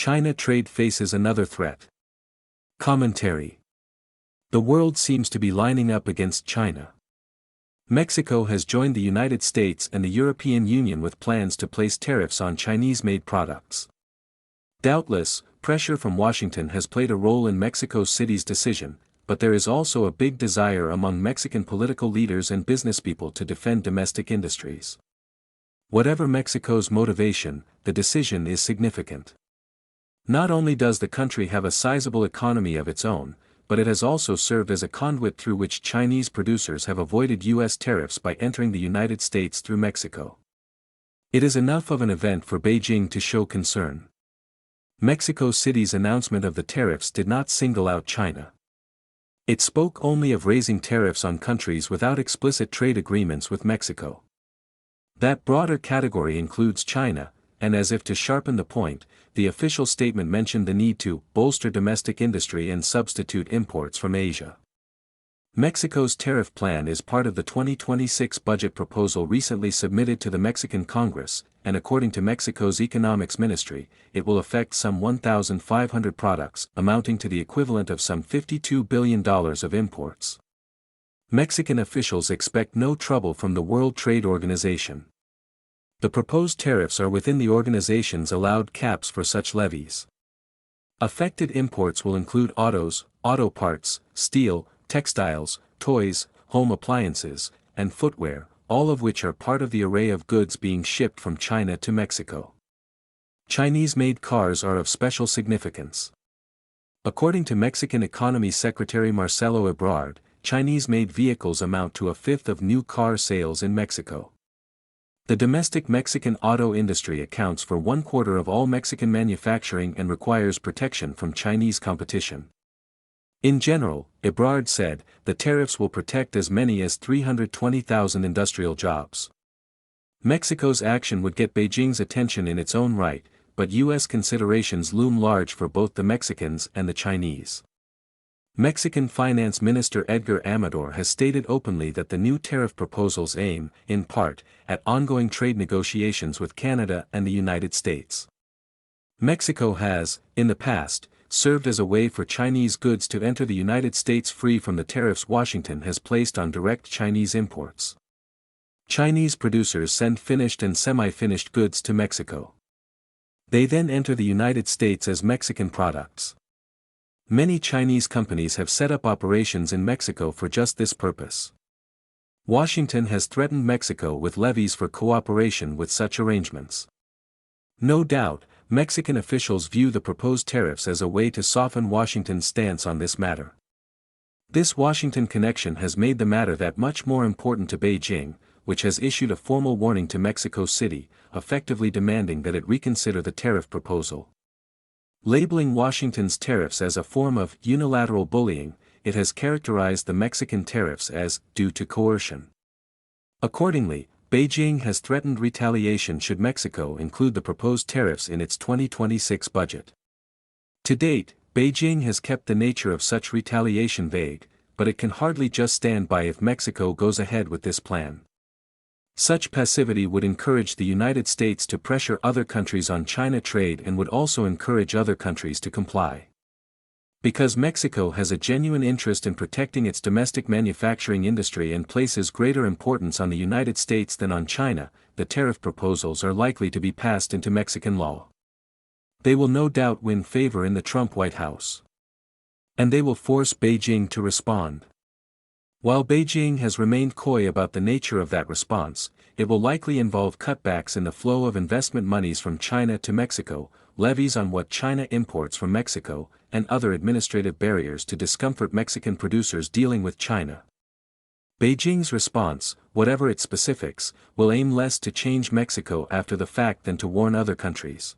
China trade faces another threat. Commentary. The world seems to be lining up against China. Mexico has joined the United States and the European Union with plans to place tariffs on Chinese-made products. Doubtless, pressure from Washington has played a role in Mexico City's decision, but there is also a big desire among Mexican political leaders and businesspeople to defend domestic industries. Whatever Mexico's motivation, the decision is significant. Not only does the country have a sizable economy of its own, but it has also served as a conduit through which Chinese producers have avoided U.S. tariffs by entering the United States through Mexico. It is enough of an event for Beijing to show concern. Mexico City's announcement of the tariffs did not single out China. It spoke only of raising tariffs on countries without explicit trade agreements with Mexico. That broader category includes China, and as if to sharpen the point, the official statement mentioned the need to bolster domestic industry and substitute imports from Asia. Mexico's tariff plan is part of the 2026 budget proposal recently submitted to the Mexican Congress, and according to Mexico's Economics Ministry, it will affect some 1,500 products, amounting to the equivalent of some $52 billion of imports. Mexican officials expect no trouble from the World Trade Organization. The proposed tariffs are within the organization's allowed caps for such levies. Affected imports will include autos, auto parts, steel, textiles, toys, home appliances, and footwear, all of which are part of the array of goods being shipped from China to Mexico. Chinese-made cars are of special significance. According to Mexican Economy Secretary Marcelo Ebrard, Chinese-made vehicles amount to a fifth of new car sales in Mexico. The domestic Mexican auto industry accounts for 1/4 of all Mexican manufacturing and requires protection from Chinese competition. In general, Ebrard said, the tariffs will protect as many as 320,000 industrial jobs. Mexico's action would get Beijing's attention in its own right, but U.S. considerations loom large for both the Mexicans and the Chinese. Mexican Finance Minister Edgar Amador has stated openly that the new tariff proposals aim, in part, at ongoing trade negotiations with Canada and the United States. Mexico has, in the past, served as a way for Chinese goods to enter the United States free from the tariffs Washington has placed on direct Chinese imports. Chinese producers send finished and semi-finished goods to Mexico. They then enter the United States as Mexican products. Many Chinese companies have set up operations in Mexico for just this purpose. Washington has threatened Mexico with levies for cooperation with such arrangements. No doubt, Mexican officials view the proposed tariffs as a way to soften Washington's stance on this matter. This Washington connection has made the matter that much more important to Beijing, which has issued a formal warning to Mexico City, effectively demanding that it reconsider the tariff proposal. Labeling Washington's tariffs as a form of unilateral bullying, it has characterized the Mexican tariffs as due to coercion. Accordingly, Beijing has threatened retaliation should Mexico include the proposed tariffs in its 2026 budget. To date, Beijing has kept the nature of such retaliation vague, but it can hardly just stand by if Mexico goes ahead with this plan. Such passivity would encourage the United States to pressure other countries on China trade and would also encourage other countries to comply. Because Mexico has a genuine interest in protecting its domestic manufacturing industry and places greater importance on the United States than on China, the tariff proposals are likely to be passed into Mexican law. They will no doubt win favor in the Trump White House. And they will force Beijing to respond. While Beijing has remained coy about the nature of that response, it will likely involve cutbacks in the flow of investment monies from China to Mexico, levies on what China imports from Mexico, and other administrative barriers to discomfort Mexican producers dealing with China. Beijing's response, whatever its specifics, will aim less to change Mexico after the fact than to warn other countries.